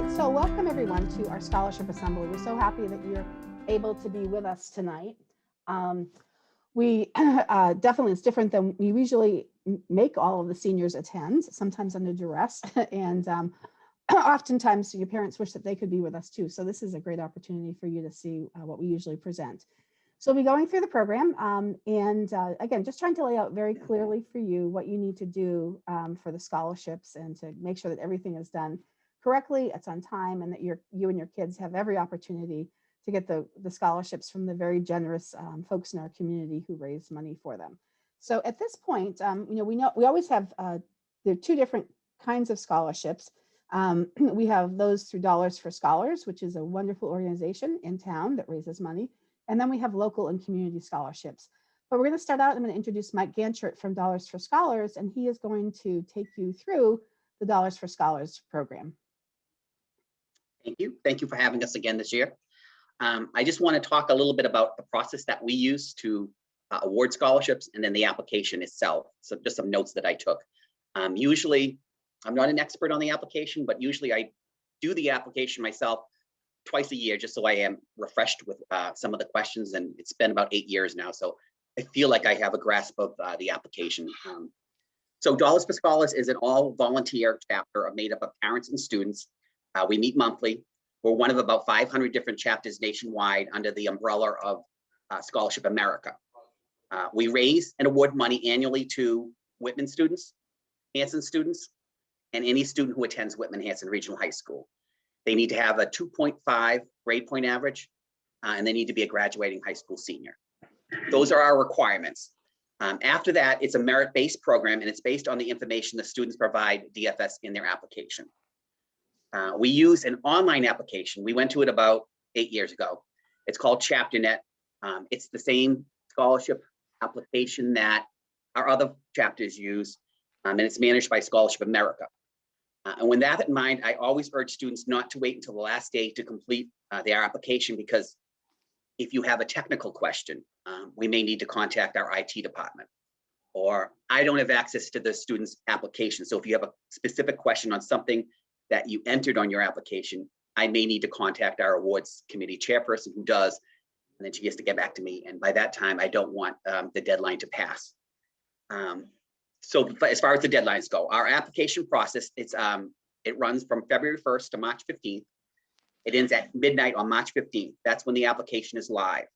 right, so welcome everyone to our Scholarship Assembly. We're so happy that you're able to be with us tonight. We definitely, it's different than we usually make all of the seniors attend, sometimes under duress, and oftentimes your parents wish that they could be with us too. So this is a great opportunity for you to see what we usually present. So we'll be going through the program and again, just trying to lay out very clearly for you what you need to do for the scholarships and to make sure that everything is done correctly, it's on time, and that you and your kids have every opportunity to get the scholarships from the very generous folks in our community who raise money for them. So at this point, we always have, there are two different kinds of scholarships. We have those through Dollars for Scholars, which is a wonderful organization in town that raises money. And then we have local and community scholarships. But we're going to start out, I'm going to introduce Mike Ganchert from Dollars for Scholars, and he is going to take you through the Dollars for Scholars program. Thank you. Thank you for having us again this year. I just want to talk a little bit about the process that we use to award scholarships and then the application itself. So just some notes that I took. Usually, I'm not an expert on the application, but usually I do the application myself twice a year just so I am refreshed with some of the questions. And it's been about 8 years now, so I feel like I have a grasp of the application. So Dollars for Scholars is an all-volunteer chapter made up of parents and students. We meet monthly. We're one of about 500 different chapters nationwide under the umbrella of Scholarship America. We raise and award money annually to Whitman students, Hanson students, and any student who attends Whitman-Hanson Regional High School. They need to have a 2.5 grade point average, and they need to be a graduating high school senior. Those are our requirements. After that, it's a merit-based program, and it's based on the information the students provide DFS in their application. We use an online application. We went to it about 8 years ago. It's called ChapterNet. It's the same scholarship application that our other chapters use, and it's managed by Scholarship America. And with that in mind, I always urge students not to wait until the last day to complete their application, because if you have a technical question, we may need to contact our IT department, or I don't have access to the student's application. So if you have a specific question on something that you entered on your application, I may need to contact our awards committee chairperson, who does, and then she has to get back to me. And by that time, I don't want the deadline to pass. So as far as the deadlines go, our application process, it runs from February 1st to March 15th. It ends at midnight on March 15th. That's when the application is live.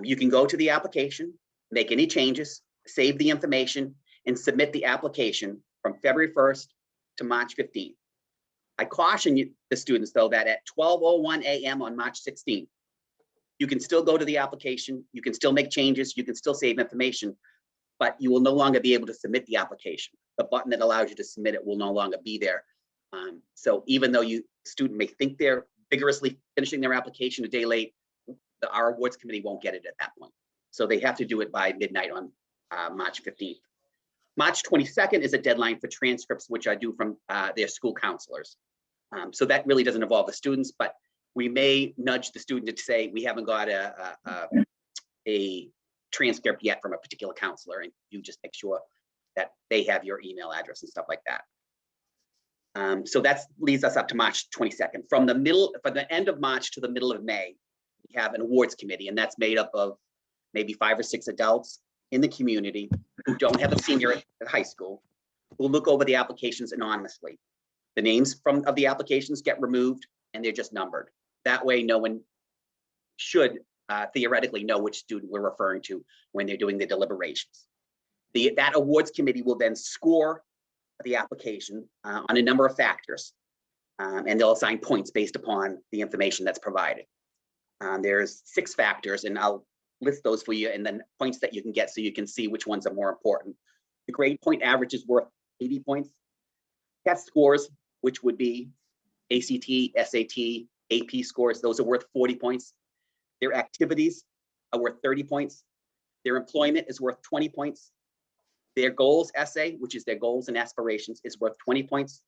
You can go to the application, make any changes, save the information, and submit the application from February 1st to March 15th. I caution the students, though, that at 12:01 a.m. on March 16th, you can still go to the application, you can still make changes, you can still save information, but you will no longer be able to submit the application. The button that allows you to submit it will no longer be there. So even though student may think they're vigorously finishing their application a day late, our awards committee won't get it at that point. So they have to do it by midnight on March 15th. March 22nd is a deadline for transcripts, which I do from their school counselors. So that really doesn't involve the students, but we may nudge the student to say, we haven't got a transcript yet from a particular counselor, and you just make sure that they have your email address and stuff like that. So that leads us up to March 22nd. From the end of March to the middle of May, we have an awards committee, and that's made up of maybe 5 or 6 adults in the community who don't have a senior at high school, who look over the applications anonymously. The names of the applications get removed, and they're just numbered. That way, no one should theoretically know which student we're referring to when they're doing the deliberations. That awards committee will then score the application on a number of factors, and they'll assign points based upon the information that's provided. There's 6 factors, and I'll list those for you, and then points that you can get so you can see which ones are more important. The grade point average is worth 80 points. Test scores, which would be ACT, SAT, AP scores, those are worth 40 points. Their activities are worth 30 points. Their employment is worth 20 points. Their goals essay, which is their goals and aspirations, is worth 20 points.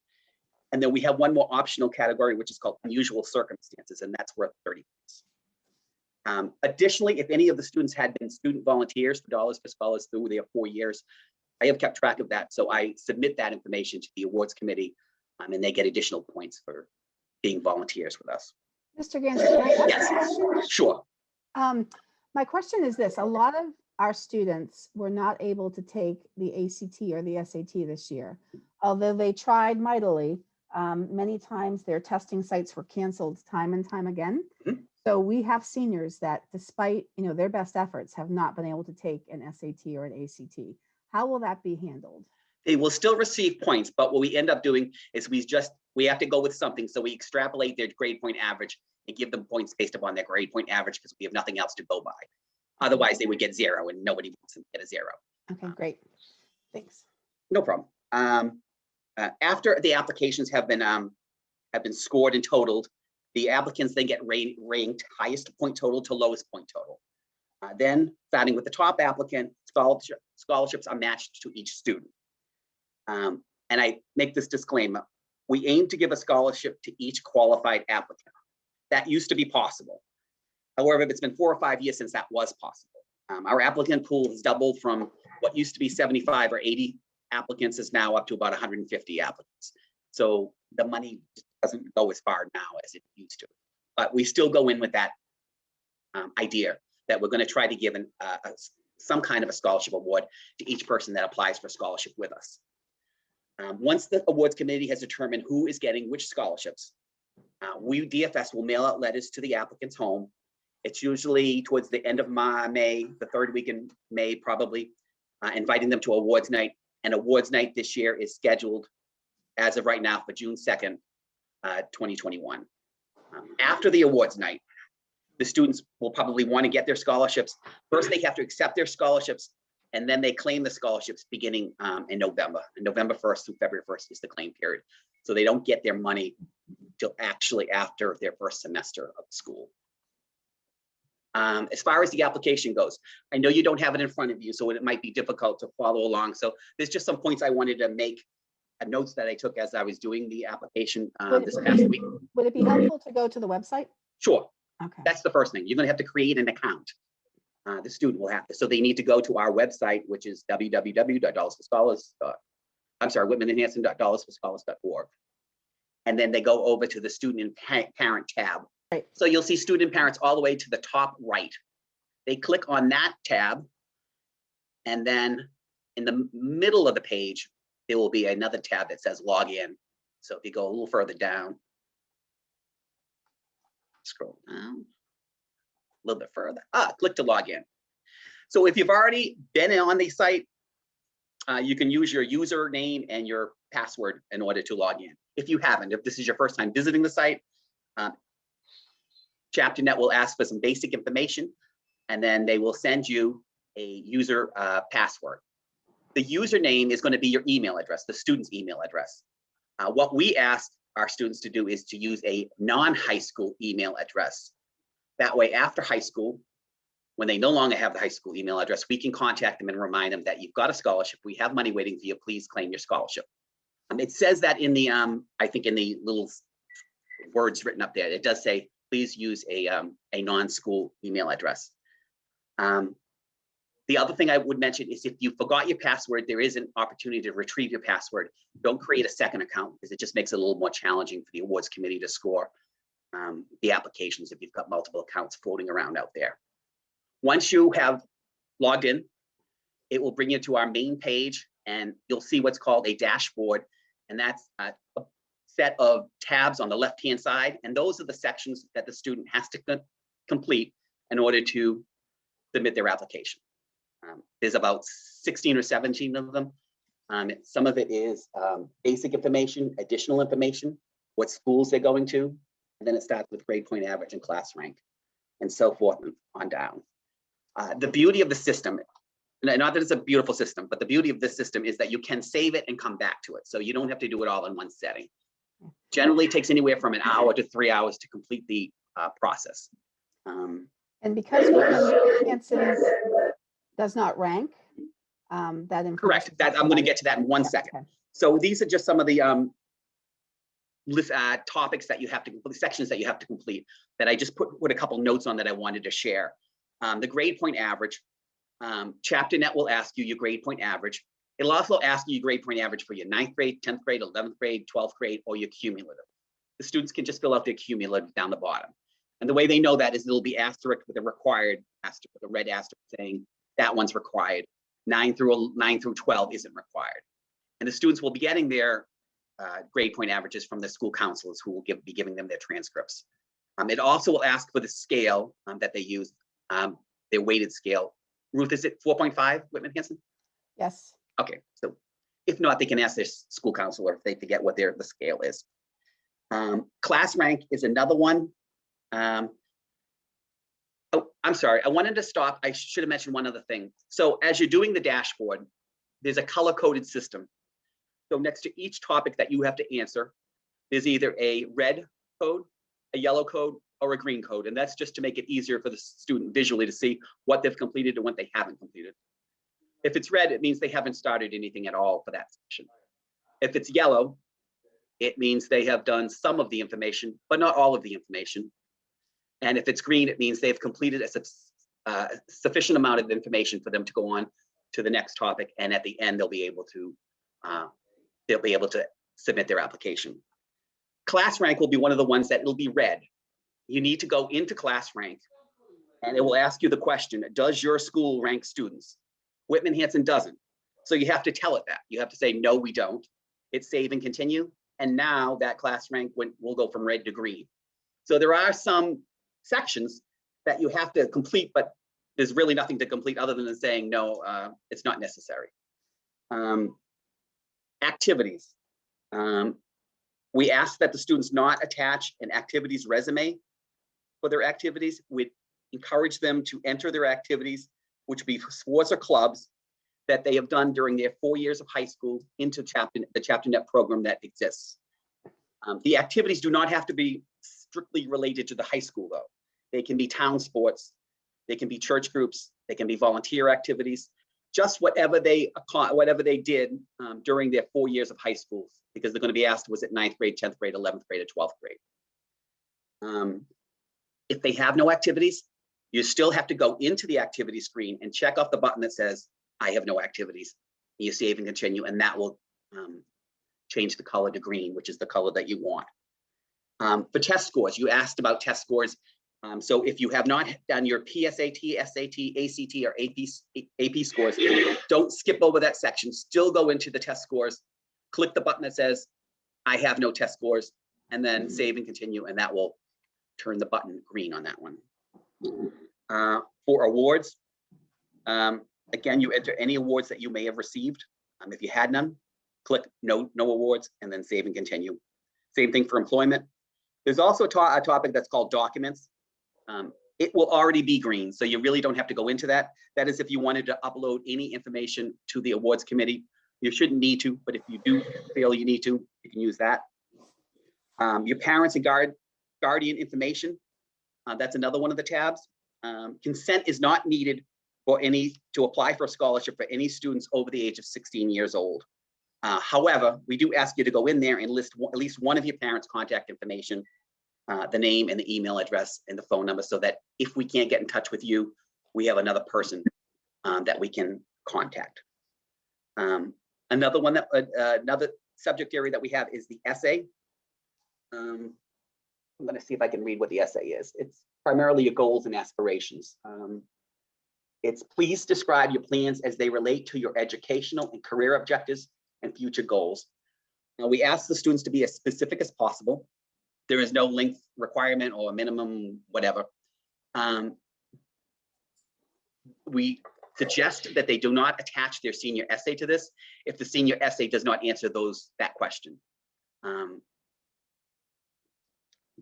And then we have one more optional category, which is called unusual circumstances, and that's worth 30 points. Additionally, if any of the students had been student volunteers for Dollars for Scholars through their 4 years, I have kept track of that. So I submit that information to the awards committee, and they get additional points for being volunteers with us. Mr. Gansey, can I ask Yes. a question? Sure. My question is this: a lot of our students were not able to take the ACT or the SAT this year, although they tried mightily. Many times their testing sites were canceled time and time again. Mhm. So we have seniors that, despite their best efforts, have not been able to take an SAT or an ACT. How will that be handled? They will still receive points, but what we end up doing is we have to go with something. So we extrapolate their grade point average and give them points based upon their grade point average because we have nothing else to go by. Otherwise, they would get 0, and nobody wants them to get a 0. Okay, great. Thanks. No problem. After the applications have been scored and totaled, the applicants then get ranked highest point total to lowest point total. Then, starting with the top applicant, scholarships are matched to each student. And I make this disclaimer: we aim to give a scholarship to each qualified applicant. That used to be possible. However, it's been 4 or 5 years since that was possible. Our applicant pool has doubled from what used to be 75 or 80 applicants is now up to about 150 applicants. So the money doesn't go as far now as it used to. But we still go in with that idea that we're going to try to give some kind of a scholarship award to each person that applies for scholarship with us. Once the awards committee has determined who is getting which scholarships, we, DFS, will mail out letters to the applicant's home. It's usually towards the end of May, the 3rd week in May, probably, inviting them to awards night. And awards night this year is scheduled, as of right now, for June 2nd, 2021. After the awards night, the students will probably want to get their scholarships. First, they have to accept their scholarships, and then they claim the scholarships beginning in November. And November 1st through February 1st is the claim period. So they don't get their money till actually after their first semester of school. As far as the application goes, I know you don't have it in front of you, so it might be difficult to follow along. So there's just some points I wanted to make, notes that I took as I was doing the application this past week. Would it be helpful to go to the website? Sure. Okay. That's the first thing. You're going to have to create an account. The student will have to. So they need to go to our website, which is whitmanenhancing.dollarsforscholars.org. And then they go over to the student and parent tab. Right. So you'll see student and parents all the way to the top right. They click on that tab, and then in the middle of the page, there will be another tab that says log in. So if you go a little further down, scroll down a little bit further, click to log in. So if you've already been on the site, you can use your username and your password in order to log in. If you haven't, if this is your first time visiting the site, ChapterNet will ask for some basic information, and then they will send you a user password. The username is going to be your email address, the student's email address. What we ask our students to do is to use a non-high school email address. That way, after high school, when they no longer have the high school email address, we can contact them and remind them that you've got a scholarship. We have money waiting for you. Please claim your scholarship. It says that in the, I think in the little words written up there, it does say, please use a non-school email address. The other thing I would mention is if you forgot your password, there is an opportunity to retrieve your password. Don't create a second account because it just makes it a little more challenging for the awards committee to score the applications if you've got multiple accounts floating around out there. Once you have logged in, it will bring you to our main page, and you'll see what's called a dashboard. And that's a set of tabs on the left-hand side. And those are the sections that the student has to complete in order to submit their application. There's about 16 or 17 of them. Some of it is basic information, additional information, what schools they're going to, and then it starts with grade point average and class rank, and so forth and on down. The beauty of the system, not that it's a beautiful system, but the beauty of this system is that you can save it and come back to it. So you don't have to do it all in one setting. Generally takes anywhere from an hour to 3 hours to complete the process. And because Whitman Hanson does not rank, that information. Correct. That I'm going to get to that in one second. Okay. So these are just some of the topics that you have to complete, sections that you have to complete that I just put a couple notes on that I wanted to share. The grade point average. ChapterNet will ask you your grade point average. It'll also ask you your grade point average for your 9th grade, 10th grade, 11th grade, 12th grade, or your cumulative. the students can just fill out their cumulative down the bottom. And the way they know that is it'll be asterisk with a required asterisk, with a red asterisk saying that one's required. 9 through 12 isn't required. And the students will be getting their grade point averages from the school counselors who will be giving them their transcripts. It also will ask for the scale that they use, their weighted scale. Ruth, is it 4.5, Whitman Hanson? Yes. Okay, so if not, they can ask their school counselor if they forget what the scale is. Class rank is another one. Oh, I'm sorry, I wanted to stop. I should have mentioned one other thing. So as you're doing the dashboard, there's a color-coded system. So next to each topic that you have to answer, there's either a red code, a yellow code, or a green code. And that's just to make it easier for the student visually to see what they've completed and what they haven't completed. If it's red, it means they haven't started anything at all for that section. If it's yellow, it means they have done some of the information, but not all of the information. And if it's green, it means they've completed a sufficient amount of information for them to go on to the next topic. And at the end, they'll be able to submit their application. Class rank will be one of the ones that it'll be red. You need to go into class rank and it will ask you the question, does your school rank students? Whitman Hanson doesn't. So you have to tell it that. You have to say, no, we don't. Hit save and continue. And now that class rank will go from red to green. So there are some sections that you have to complete, but there's really nothing to complete other than saying, no, it's not necessary. Activities. We ask that the students not attach an activities resume for their activities. We encourage them to enter their activities, which would be sports or clubs that they have done during their 4 years of high school into the ChapterNet program that exists. The activities do not have to be strictly related to the high school though. They can be town sports, they can be church groups, they can be volunteer activities, just whatever they did during their 4 years of high school, because they're going to be asked, was it 9th grade, 10th grade, 11th grade, or 12th grade? If they have no activities, you still have to go into the activity screen and check off the button that says, I have no activities. You save and continue, and that will change the color to green, which is the color that you want. For test scores, you asked about test scores. So if you have not done your PSAT, SAT, ACT, or AP scores, don't skip over that section. Still go into the test scores, click the button that says, I have no test scores, and then save and continue, and that will turn the button green on that one. For awards, again, you enter any awards that you may have received. If you had none, click no awards, and then save and continue. Same thing for employment. There's also a topic that's called documents. It will already be green, so you really don't have to go into that. That is if you wanted to upload any information to the awards committee. You shouldn't need to, but if you do feel you need to, you can use that. Your parents and guardian information, that's another one of the tabs. Consent is not needed to apply for a scholarship for any students over the age of 16 years old. However, we do ask you to go in there and list at least one of your parents' contact information, the name and the email address and the phone number, so that if we can't get in touch with you, we have another person that we can contact. Another one another subject area that we have is the essay. I'm going to see if I can read what the essay is. It's primarily your goals and aspirations. It's please describe your plans as they relate to your educational and career objectives and future goals. Now, we ask the students to be as specific as possible. There is no length requirement or a minimum, whatever. We suggest that they do not attach their senior essay to this if the senior essay does not answer that question.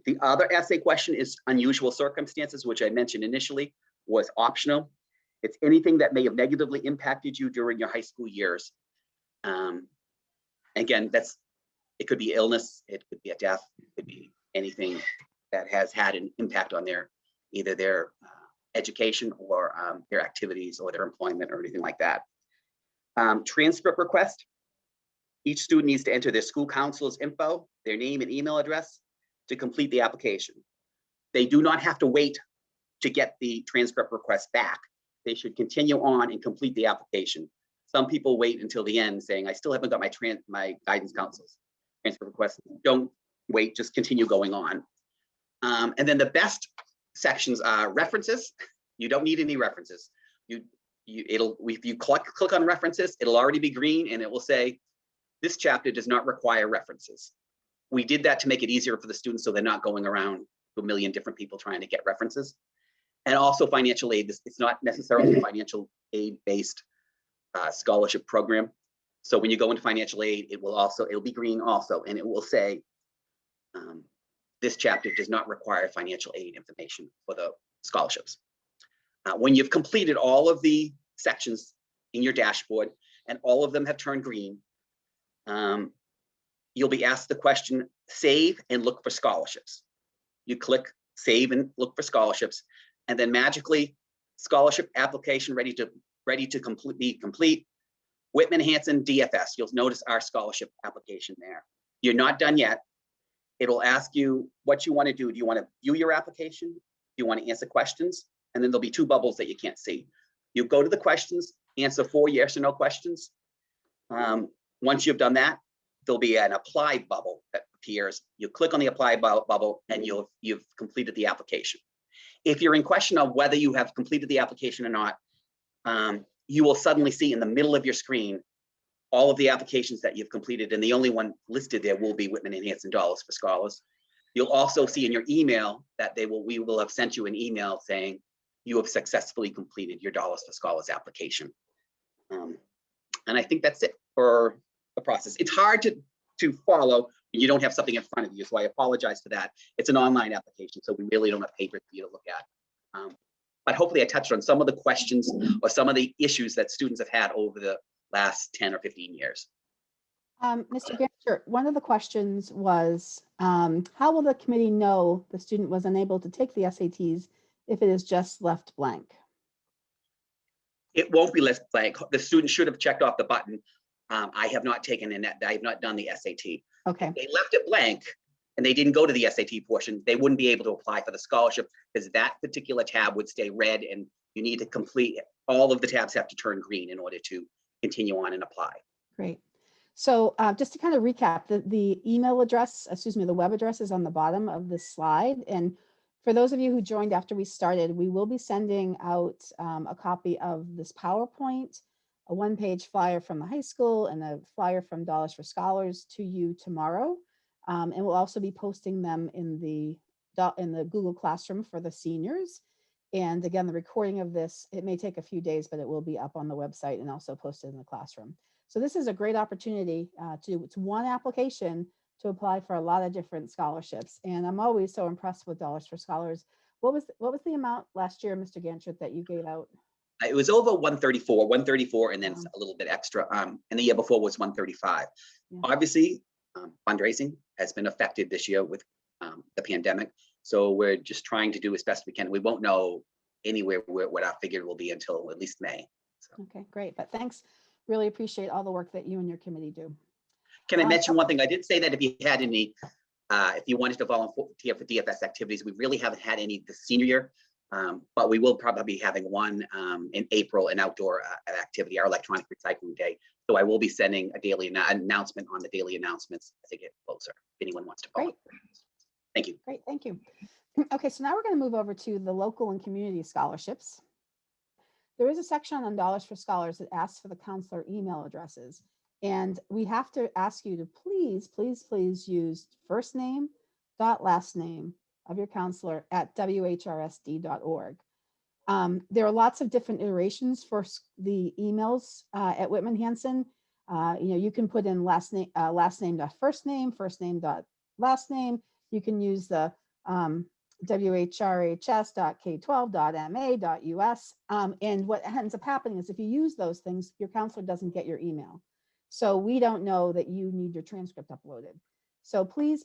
The other essay question is unusual circumstances, which I mentioned initially was optional. It's anything that may have negatively impacted you during your high school years. Again, it could be illness, it could be a death, it could be anything that has had an impact on either their education or their activities or their employment or anything like that. Transcript request. Each student needs to enter their school counselor's info, their name and email address to complete the application. They do not have to wait to get the transcript request back. They should continue on and complete the application. Some people wait until the end saying, I still haven't got my guidance counsel's transcript request. Don't wait, just continue going on. And then the best sections are references. You don't need any references. If you click on references, it'll already be green and it will say, this chapter does not require references. We did that to make it easier for the students so they're not going around to a million different people trying to get references. And also financial aid. It's not necessarily a financial aid based scholarship program. So when you go into financial aid, it'll be green also, and it will say, this chapter does not require financial aid information for the scholarships. When you've completed all of the sections in your dashboard and all of them have turned green, you'll be asked the question, save and look for scholarships. You click save and look for scholarships, and then magically scholarship application ready to be complete. Whitman Hanson DFS, you'll notice our scholarship application there. You're not done yet. It'll ask you what you want to do. Do you want to view your application? Do you want to answer questions? And then there'll be two bubbles that you can't see. You go to the questions, answer 4 yes or no questions. Once you've done that, there'll be an apply bubble that appears. You click on the apply bubble and you've completed the application. If you're in question of whether you have completed the application or not, you will suddenly see in the middle of your screen all of the applications that you've completed, and the only one listed there will be Whitman and Hanson Dollars for Scholars. You'll also see in your email that we will have sent you an email saying you have successfully completed your Dollars for Scholars application. And I think that's it for the process. It's hard to follow when you don't have something in front of you, so I apologize for that. It's an online application, so we really don't have paper for you to look at. But hopefully I touched on some of the questions or some of the issues that students have had over the last 10 or 15 years. Mr. Gancher, one of the questions was, how will the committee know the student was unable to take the SATs if it is just left blank? It won't be left blank. The student should have checked off the button. I have not taken in that. I have not done the SAT. Okay. If they left it blank and they didn't go to the SAT portion, they wouldn't be able to apply for the scholarship because that particular tab would stay red and you need to complete, all of the tabs have to turn green in order to continue on and apply. Great. So just to kind of recap, the email address, the web address is on the bottom of this slide. And for those of you who joined after we started, we will be sending out a copy of this PowerPoint, a one-page flyer from the high school, and a flyer from Dollars for Scholars to you tomorrow. And we'll also be posting them in the Google Classroom for the seniors. And again, the recording of this, it may take a few days, but it will be up on the website and also posted in the classroom. So this is a great opportunity it's one application to apply for a lot of different scholarships. And I'm always so impressed with Dollars for Scholars. What was the amount last year, Mr. Gancher, that you gave out? It was over 134, and then a little bit extra. And the year before was 135. Yeah. Obviously, fundraising has been affected this year with the pandemic. So we're just trying to do as best we can. We won't know anywhere what our figure will be until at least May. So. Okay, great. But thanks. Really appreciate all the work that you and your committee do. Can I mention one thing? I did say that if you had any, if you wanted to volunteer for DFS activities, we really haven't had any this senior year, but we will probably be having one in April, an outdoor activity, our electronic recycling day. So I will be sending a daily announcement on the daily announcements as they get closer, if anyone wants to follow. Great. Thank you. Great, thank you. Okay, so now we're going to move over to the local and community scholarships. There is a section on Dollars for Scholars that asks for the counselor email addresses. And we have to ask you to please use first name dot last name of your counselor at whrsd.org. There are lots of different iterations for the emails at Whitman Hanson. You can put in last name dot first name dot last name. You can use the whrhs.k12.ma.us. And what ends up happening is if you use those things, your counselor doesn't get your email. So we don't know that you need your transcript uploaded. So please,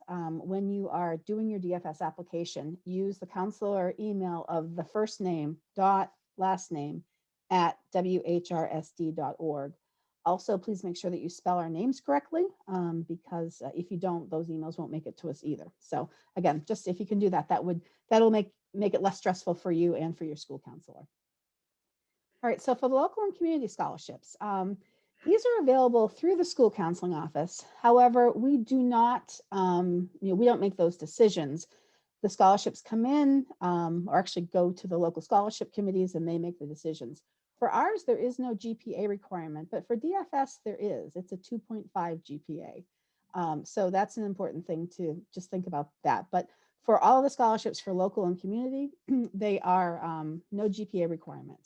when you are doing your DFS application, use the counselor email of the first name dot last name at whrsd.org. Also, please make sure that you spell our names correctly because if you don't, those emails won't make it to us either. So again, just if you can do that, that'll make it less stressful for you and for your school counselor. All right, so for the local and community scholarships, These are available through the school counseling office. However, we do not, we don't make those decisions. The scholarships come in or actually go to the local scholarship committees and they make the decisions. For ours, there is no GPA requirement, but for DFS, there is. It's a 2.5 GPA. So that's an important thing to just think about that. But for all the scholarships for local and community, they are no GPA requirement.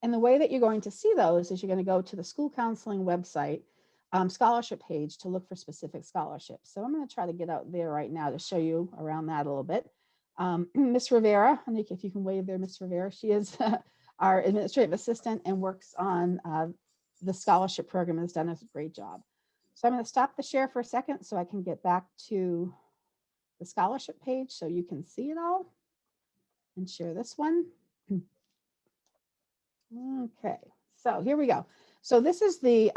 And the way that you're going to see those is you're going to go to the school counseling website scholarship page to look for specific scholarships. So I'm going to try to get out there right now to show you around that a little bit. Miss Rivera, I think if you can wave there, Miss Rivera, she is our administrative assistant and works on the scholarship program and has done a great job. So I'm going to stop the share for a second so I can get back to the scholarship page so you can see it all and share this one. Okay, so here we go. So this is the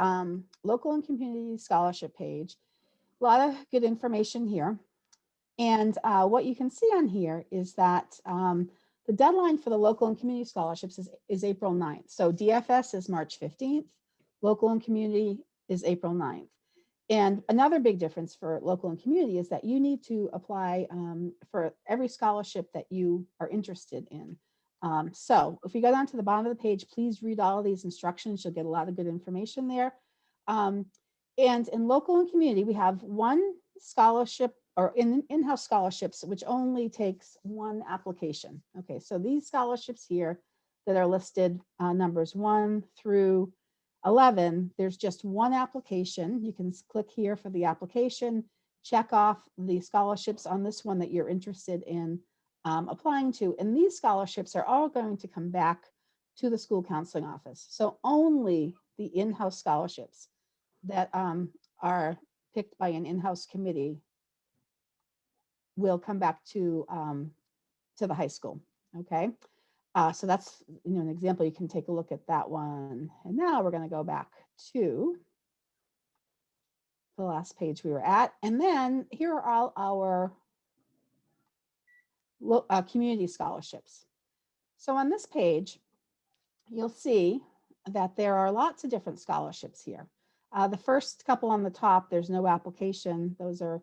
local and community scholarship page. A lot of good information here. And what you can see on here is that the deadline for the local and community scholarships is April 9th. So DFS is March 15th. Local and community is April 9th. And another big difference for local and community is that you need to apply for every scholarship that you are interested in. So if you go down to the bottom of the page, please read all of these instructions. You'll get a lot of good information there. And in local and community, we have one scholarship or in-house scholarships, which only takes one application. Okay, so these scholarships here that are listed numbers 1 through 11, there's just one application. You can click here for the application, check off the scholarships on this one that you're interested in applying to. And these scholarships are all going to come back to the school counseling office. So only the in-house scholarships that are picked by an in-house committee will come back to the high school. Okay. So that's an example. You can take a look at that one. And now we're going to go back to the last page we were at. And then here are all our community scholarships. So on this page, you'll see that there are lots of different scholarships here. The first couple on the top, there's no application. Those are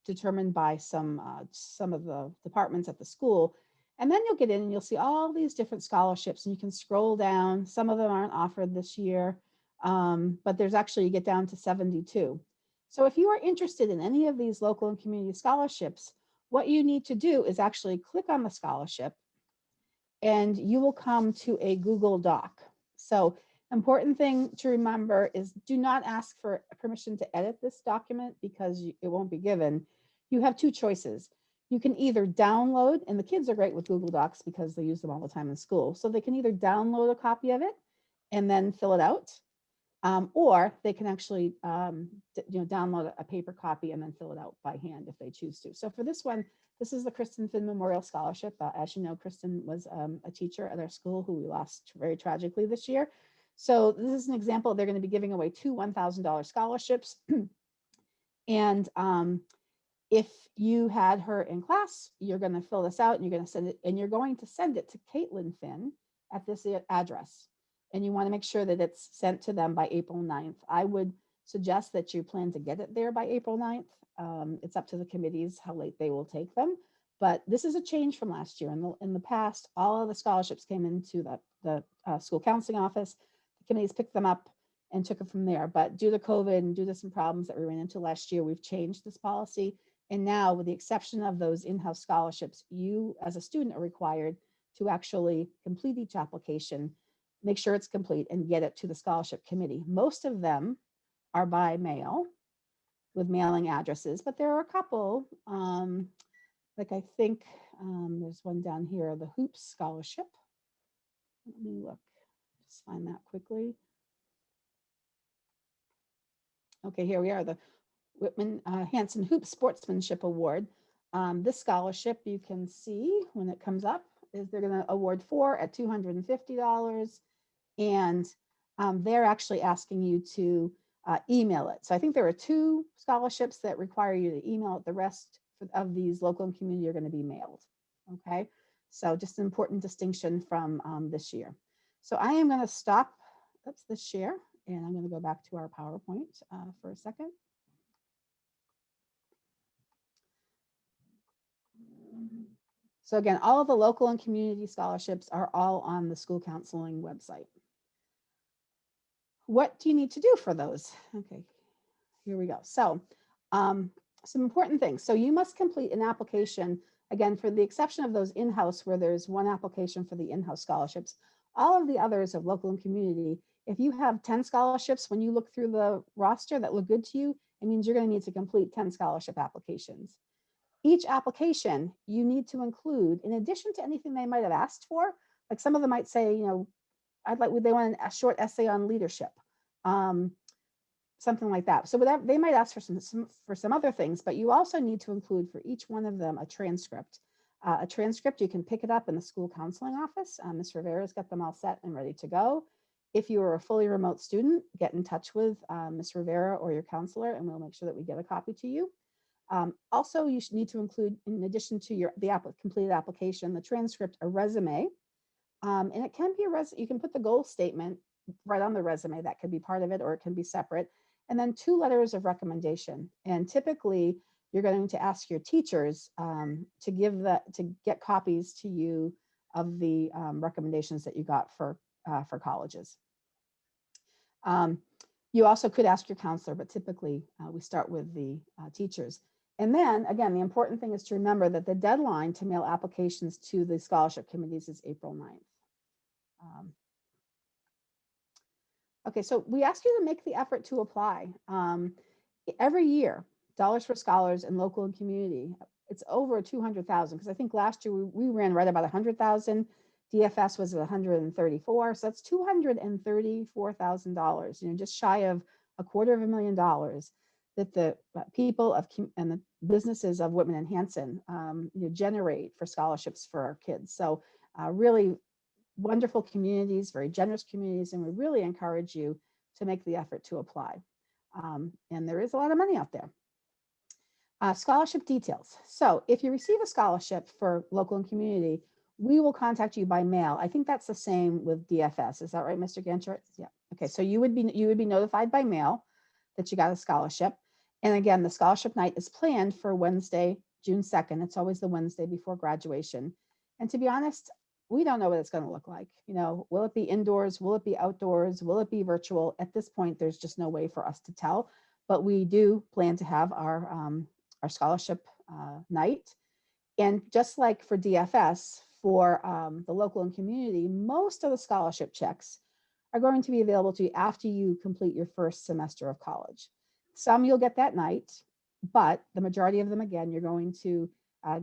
determined by some of the departments at the school. And then you'll get in and you'll see all these different scholarships and you can scroll down. Some of them aren't offered this year, but there's actually, you get down to 72. So if you are interested in any of these local and community scholarships, what you need to do is actually click on the scholarship and you will come to a Google Doc. So important thing to remember is do not ask for permission to edit this document because it won't be given. You have two choices. You can either download, and the kids are great with Google Docs because they use them all the time in school. So they can either download a copy of it and then fill it out, or they can actually download a paper copy and then fill it out by hand if they choose to. So for this one, this is the Kristen Finn Memorial Scholarship. As you know, Kristen was a teacher at our school who we lost very tragically this year. So this is an example. They're going to be giving away 2 $1,000 scholarships. And if you had her in class, you're going to fill this out and you're going to send it, and you're going to send it to Caitlin Finn at this address. And you want to make sure that it's sent to them by April 9th. I would suggest that you plan to get it there by April 9th. It's up to the committees how late they will take them. But this is a change from last year. In the past, all of the scholarships came into the school counseling office. The committees picked them up and took it from there. But due to COVID and due to some problems that we ran into last year, we've changed this policy. And now, with the exception of those in-house scholarships, you as a student are required to actually complete each application, make sure it's complete, and get it to the scholarship committee. Most of them are by mail with mailing addresses, but there are a couple, like I think there's one down here, the Hoops Scholarship. Let me look, just find that quickly. Okay, here we are, the Whitman Hanson Hoop Sportsmanship Award. This scholarship, you can see when it comes up, is they're going to award 4 at $250, and they're actually asking you to email it. So I think there are 2 scholarships that require you to email it. The rest of these local and community are going to be mailed. Okay, so just an important distinction from this year. So I am going to stop oops, the share, and I'm going to go back to our PowerPoint for a second. So again, all of the local and community scholarships are all on the school counseling website. What do you need to do for those? Okay, here we go. So some important things. So you must complete an application, again, for the exception of those in-house where there's one application for the in-house scholarships. All of the others of local and community, if you have 10 scholarships, when you look through the roster that look good to you, it means you're going to need to complete 10 scholarship applications. Each application you need to include, in addition to anything they might have asked for, like some of them might say, you know, they want a short essay on leadership, something like that. So whatever, they might ask for some other things, but you also need to include for each one of them a transcript. A transcript, you can pick it up in the school counseling office. Ms. Rivera's got them all set and ready to go. If you are a fully remote student, get in touch with Ms. Rivera or your counselor, and we'll make sure that we get a copy to you. Also, you should need to include, in addition to the completed application, the transcript, a resume. And it can be you can put the goal statement right on the resume. That could be part of it, or it can be separate. And then 2 letters of recommendation. And typically, you're going to ask your teachers to get copies to you of the recommendations that you got for colleges. You also could ask your counselor, but typically we start with the teachers. And then again, the important thing is to remember that the deadline to mail applications to the scholarship committees is April 9th. Okay, so we ask you to make the effort to apply. Every year, Dollars for Scholars in local and community, it's over 200,000, because I think last year we ran right about 100,000. DFS was at 134, so that's $234,000, you know, just shy of $250,000 that the people and the businesses of Whitman and Hanson you know, generate for scholarships for our kids. So really wonderful communities, very generous communities, and we really encourage you to make the effort to apply. And there is a lot of money out there. Scholarship details. So if you receive a scholarship for local and community, we will contact you by mail. I think that's the same with DFS. Is that right, Mr. Gancher? Yeah. Okay. So you would be notified by mail that you got a scholarship. And again, the scholarship night is planned for Wednesday, June 2nd. It's always the Wednesday before graduation. And to be honest, we don't know what it's going to look like. You know, will it be indoors? Will it be outdoors? Will it be virtual? At this point, there's just no way for us to tell. But we do plan to have our scholarship night. And just like for DFS, for the local and community, most of the scholarship checks are going to be available to you after you complete your first semester of college. Some you'll get that night, but the majority of them, again, you're going to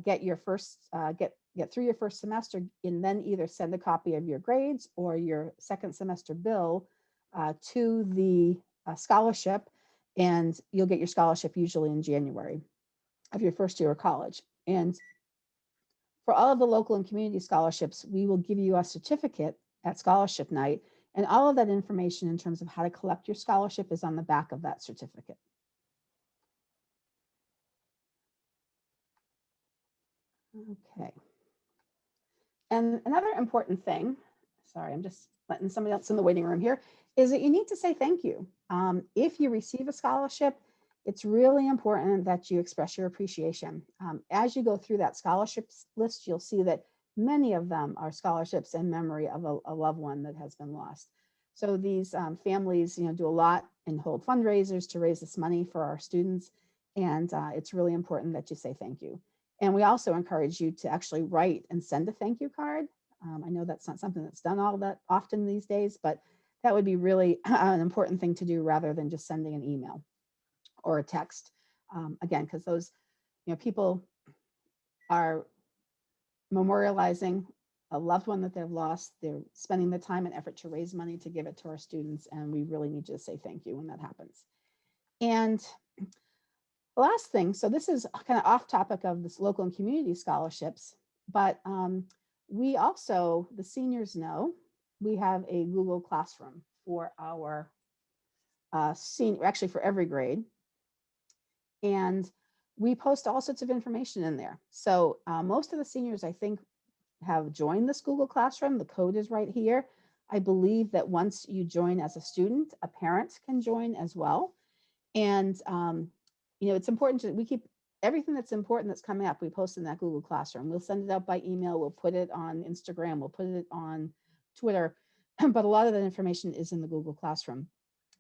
get your first, get through your first semester, and then either send a copy of your grades or your second semester bill to the scholarship, and you'll get your scholarship usually in January of your first year of college. And for all of the local and community scholarships, we will give you a certificate at scholarship night, and all of that information in terms of how to collect your scholarship is on the back of that certificate. Okay. And another important thing, sorry, I'm just letting somebody else in the waiting room here, is that you need to say thank you. If you receive a scholarship, it's really important that you express your appreciation. As you go through that scholarships list, you'll see that many of them are scholarships in memory of a loved one that has been lost. So these families, you know, do a lot and hold fundraisers to raise this money for our students. And it's really important that you say thank you. And we also encourage you to actually write and send a thank you card. I know that's not something that's done all that often these days, but that would be really an important thing to do rather than just sending an email or a text. Again, because those, you know, people are memorializing a loved one that they've lost. They're spending the time and effort to raise money to give it to our students, and we really need you to say thank you when that happens. And the last thing, so this is kind of off topic of this local and community scholarships, but we also, the seniors know, we have a Google Classroom for our senior, actually for every grade. And we post all sorts of information in there. So most of the seniors, I think, have joined this Google Classroom. The code is right here. I believe that once you join as a student, a parent can join as well. And, it's important we keep everything that's important that's coming up, we post in that Google Classroom. We'll send it out by email. We'll put it on Instagram. We'll put it on Twitter. But a lot of that information is in the Google Classroom.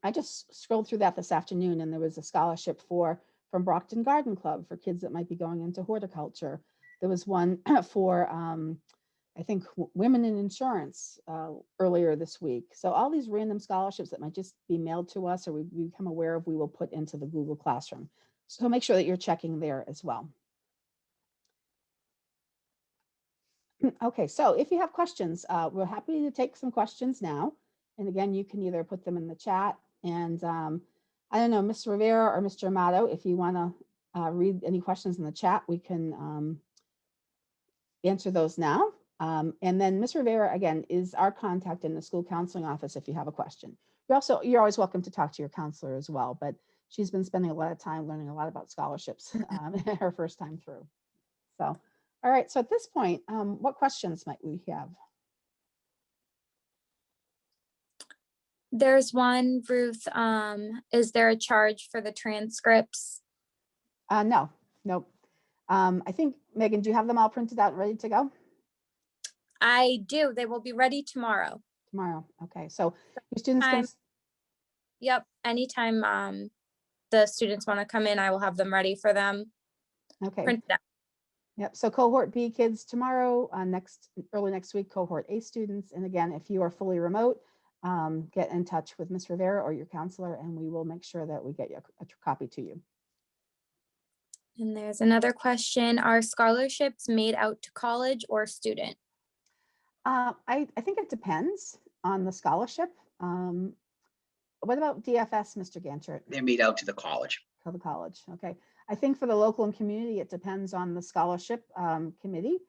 I just scrolled through that this afternoon, and there was a scholarship from Brockton Garden Club for kids that might be going into horticulture. There was one for, I think, women in insurance earlier this week. So all these random scholarships that might just be mailed to us or we become aware of, we will put into the Google Classroom. So make sure that you're checking there as well. Okay, so if you have questions, we're happy to take some questions now. And again, you can either put them in the chat and I don't know, Ms. Rivera or Mr. Amato, if you want to read any questions in the chat, we can answer those now. And then Ms. Rivera, again, is our contact in the school counseling office if you have a question. You're always welcome to talk to your counselor as well, but she's been spending a lot of time learning a lot about scholarships her first time through. So, all right, so at this point, what questions might we have? There's one, Ruth, is there a charge for the transcripts? No, nope. I think, Megan, do you have them all printed out and ready to go? I do. They will be ready tomorrow. Tomorrow. Okay. So your students can. Yep. Anytime the students want to come in, I will have them ready for them. Okay. Printed out. Yep. So cohort B kids tomorrow, early next week, cohort A students. And again, if you are fully remote, get in touch with Ms. Rivera or your counselor, and we will make sure that we get you a copy to you. And there's another question. Are scholarships made out to college or student? I think it depends on the scholarship. What about DFS, Mr. Ganchert? They're made out to the college. For the college, okay. I think for the local and community, it depends on the scholarship committee,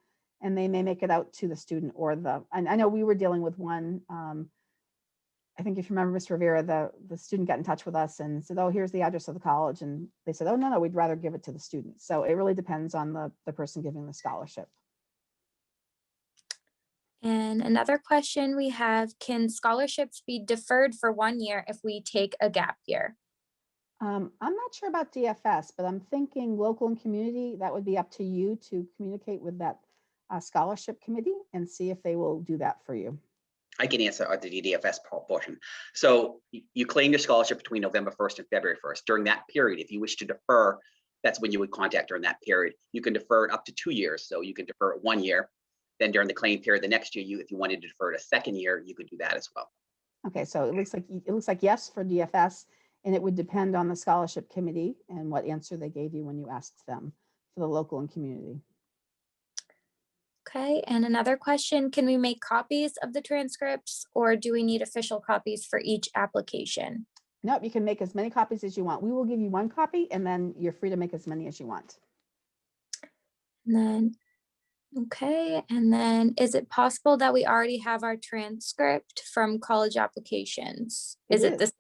and they may make it out to the student or and I know we were dealing with one, I think if you remember, Mr. Rivera, the student got in touch with us and said, oh, here's the address of the college. And they said, oh, no, we'd rather give it to the student. So it really depends on the person giving the scholarship. And another question we have, can scholarships be deferred for 1 year if we take a gap year? I'm not sure about DFS, but I'm thinking local and community, that would be up to you to communicate with that scholarship committee and see if they will do that for you. I can answer the DFS portion. So you claim your scholarship between November 1st and February 1st. During that period, if you wish to defer, that's when you would contact during that period. You can defer it up to 2 years. So you can defer it 1 year. Then during the claim period, the next year, if you wanted to defer it a second year, you could do that as well. Okay, so it looks like yes for DFS, and it would depend on the scholarship committee and what answer they gave you when you asked them for the local and community. Okay, and another question, can we make copies of the transcripts or do we need official copies for each application? Nope, you can make as many copies as you want. We will give you 1 copy and then you're free to make as many as you want. And then, okay, and then is it possible that we already have our transcript from college applications? Is it this?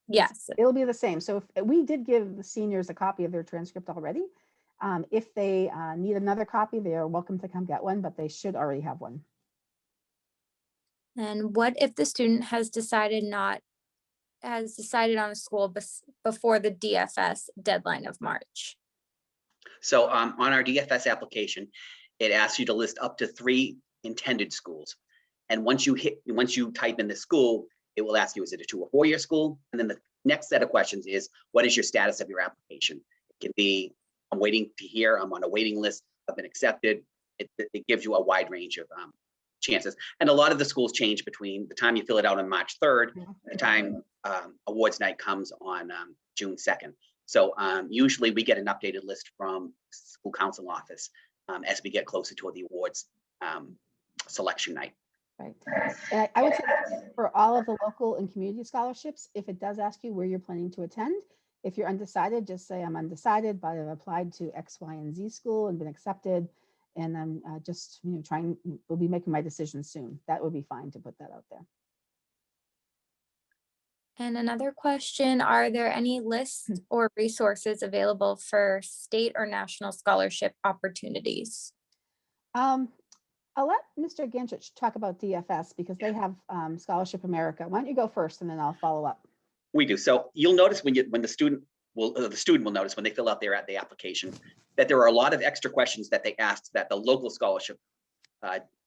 Yes. It'll be the same. So if we did give the seniors a copy of their transcript already, if they need another copy, they are welcome to come get one, but they should already have one. And what if the student has decided on a school before the DFS deadline of March? So on our DFS application, it asks you to list up to 3 intended schools. And once you type in the school, it will ask you, is it a 2 or 4 year school? And then the next set of questions is, what is your status of your application? It can be, I'm waiting to hear, I'm on a waiting list, I've been accepted. It gives you a wide range of chances. And a lot of the schools change between the time you fill it out on March 3rd, and the time awards night comes on June 2nd. So usually we get an updated list from school council office as we get closer to the awards selection night. Right. And I would say for all of the local and community scholarships, if it does ask you where you're planning to attend, if you're undecided, just say I'm undecided, but I've applied to X, Y, and Z school and been accepted. And I'm just we'll be making my decision soon. That would be fine to put that out there. And another question, are there any lists or resources available for state or national scholarship opportunities? A I'll let Mr. Ganchich talk about DFS because they have Scholarship America. Why don't you go first and then I'll follow up. We do. So you'll notice when the student will notice when they fill out the application that there are a lot of extra questions that they ask that the local scholarship,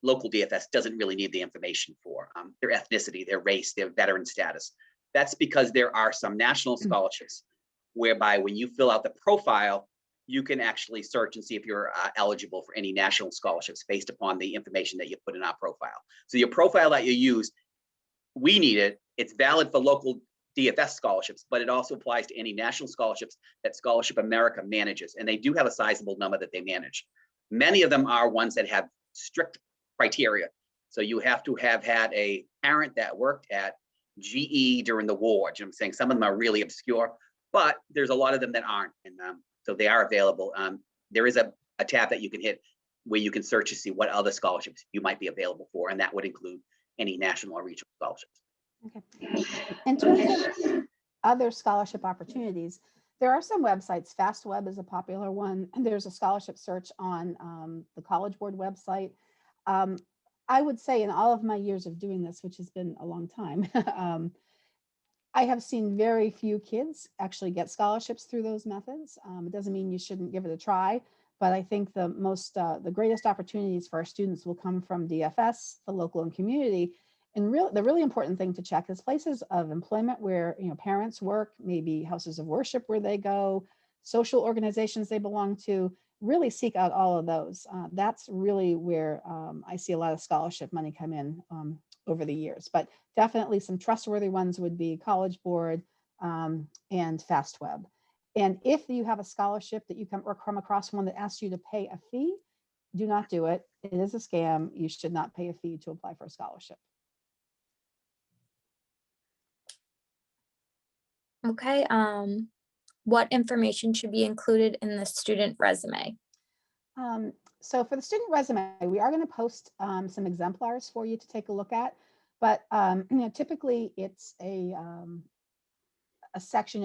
local DFS doesn't really need the information for. Their ethnicity, their race, their veteran status. That's because there are some national scholarships whereby when you fill out the profile, you can actually search and see if you're eligible for any national scholarships based upon the information that you put in our profile. So your profile that you use, we need it. It's valid for local DFS scholarships, but it also applies to any national scholarships that Scholarship America manages. And they do have a sizable number that they manage. Many of them are ones that have strict criteria. So you have to have had a parent that worked at GE during the war. You know what I'm saying? Some of them are really obscure, but there's a lot of them that aren't. And so they are available. There is a tab that you can hit where you can search to see what other scholarships you might be available for. And that would include any national or regional scholarships. Okay. In terms of other scholarship opportunities, there are some websites. FastWeb is a popular one. And there's a scholarship search on the College Board website. I would say in all of my years of doing this, which has been a long time, I have seen very few kids actually get scholarships through those methods. It doesn't mean you shouldn't give it a try, but I think the greatest opportunities for our students will come from DFS, the local and community. And the really important thing to check is places of employment where parents work, maybe houses of worship where they go, social organizations they belong to. Really seek out all of those. That's really where I see a lot of scholarship money come in over the years. But definitely some trustworthy ones would be College Board and FastWeb. And if you have a scholarship that you come across one that asks you to pay a fee, do not do it. It is a scam. You should not pay a fee to apply for a scholarship. Okay. What information should be included in the student resume? So for the student resume, we are going to post some exemplars for you to take a look at. But typically it's a section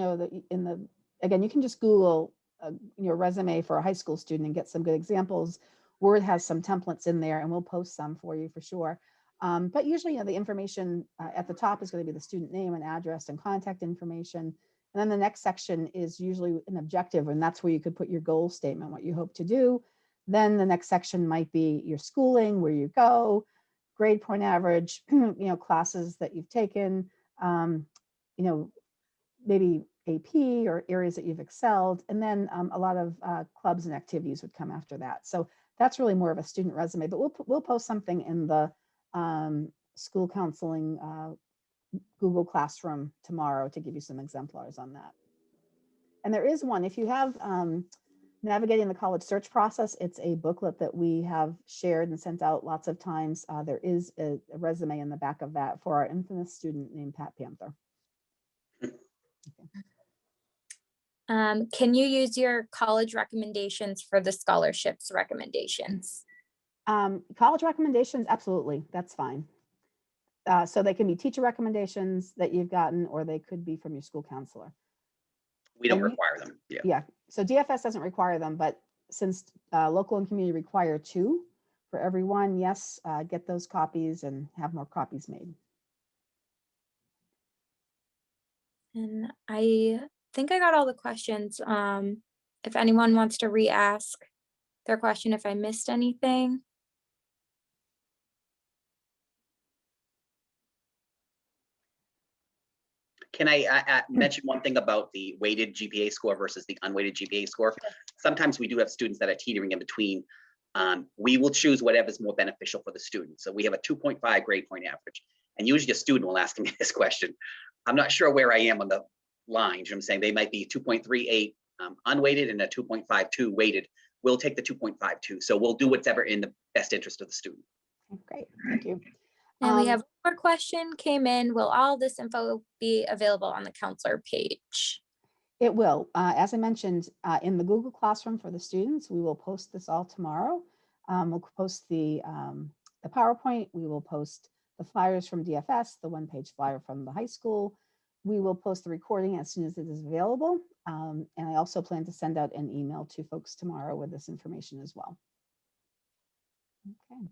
again, you can just Google resume for a high school student and get some good examples. Word has some templates in there, and we'll post some for you for sure. But usually, the information at the top is going to be the student name and address and contact information. And then the next section is usually an objective, and that's where you could put your goal statement, what you hope to do. Then the next section might be your schooling, where you go, grade point average, classes that you've taken, maybe AP or areas that you've excelled. And then a lot of clubs and activities would come after that. So that's really more of a student resume, but we'll post something in the school counseling Google Classroom tomorrow to give you some exemplars on that. And there is one, if you have Navigating the College Search Process, it's a booklet that we have shared and sent out lots of times. There is a resume in the back of that for our infamous student named Pat Panther. Okay. Can you use your college recommendations for the scholarships recommendations? College recommendations, absolutely, that's fine. So they can be teacher recommendations that you've gotten, or they could be from your school counselor. We don't require them. Yeah. So DFS doesn't require them, but since local and community require 2 for everyone, yes, get those copies and have more copies made. And I think I got all the questions. If anyone wants to re-ask their question, if I missed anything. Can I mention one thing about the weighted GPA score versus the unweighted GPA score? Sometimes we do have students that are teetering in between. We will choose whatever's more beneficial for the student. So we have a 2.5 grade point average. And usually a student will ask me this question. I'm not sure where I am on the line. You know what I'm saying? They might be 2.38 unweighted and a 2.52 weighted. We'll take the 2.52. So we'll do whatever in the best interest of the student. Great, thank you. And we have one more question came in. Will all this info be available on the counselor page? It will. As I mentioned, in the Google Classroom for the students, we will post this all tomorrow. We'll post the PowerPoint. We will post the flyers from DFS, the one-page flyer from the high school. We will post the recording as soon as it is available. And I also plan to send out an email to folks tomorrow with this information as well. Okay.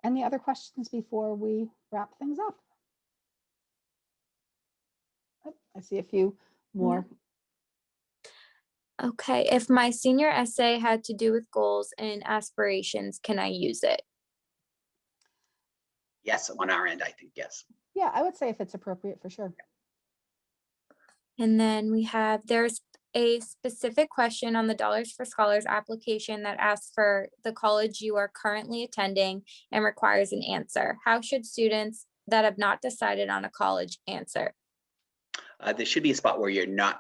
Any other questions before we wrap things up? Oh, I see a few more. Okay, if my senior essay had to do with goals and aspirations, can I use it? Yes, on our end, I think, yes. Yeah, I would say if it's appropriate, for sure. And then there's a specific question on the Dollars for Scholars application that asks for the college you are currently attending and requires an answer. How should students that have not decided on a college answer? There should be a spot where you're not,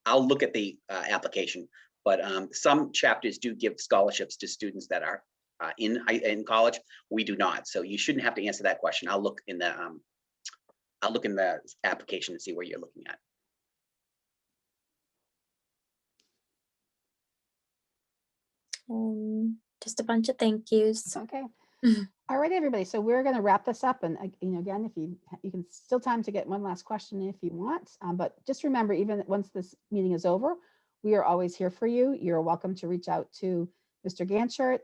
I'll look at the application, but some chapters do give scholarships to students that are in college. We do not, so you shouldn't have to answer that question. I'll look in the application and see where you're looking at. Just a bunch of thank yous. Okay. All right, everybody. So we're going to wrap this up. And again, if you can still time to get one last question if you want. But just remember, even once this meeting is over, we are always here for you. You're welcome to reach out to Mr. Ganchert.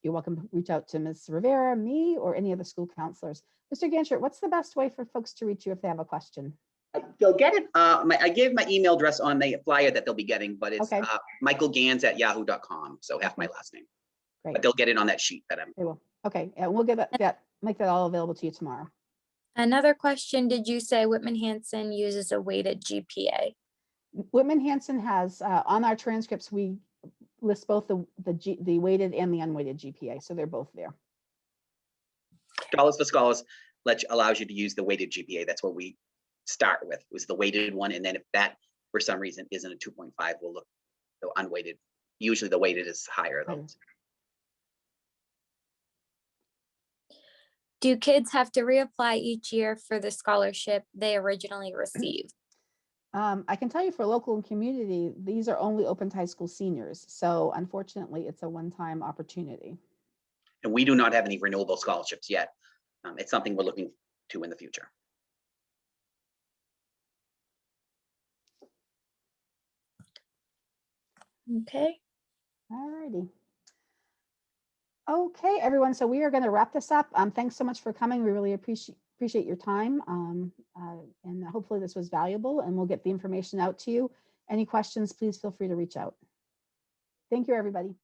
You're welcome to reach out to Ms. Rivera, me, or any of the school counselors. Mr. Ganchert, what's the best way for folks to reach you if they have a question? They'll get it. I gave my email address on the flyer that they'll be getting, but it's Okay. michaelgans@yahoo.com. So half my last name. Great. But they'll get it on that sheet that I'm. They will. Okay. And we'll get make that all available to you tomorrow. Another question, did you say Whitman-Hanson uses a weighted GPA? Whitman-Hanson has, on our transcripts, we list both the weighted and the unweighted GPA. So they're both there. Dollars for Scholars allows you to use the weighted GPA. That's what we start with, was the weighted one. And then if that, for some reason, isn't a 2.5, we'll look the unweighted. Usually the weighted is higher though. Do kids have to reapply each year for the scholarship they originally received? I can tell you for local and community, these are only open to high school seniors. So unfortunately, it's a one-time opportunity. And we do not have any renewable scholarships yet. It's something we're looking to in the future. Okay. All righty. Okay, everyone. So we are going to wrap this up. Thanks so much for coming. We really appreciate your time. And hopefully this was valuable, and we'll get the information out to you. Any questions, please feel free to reach out. Thank you, everybody.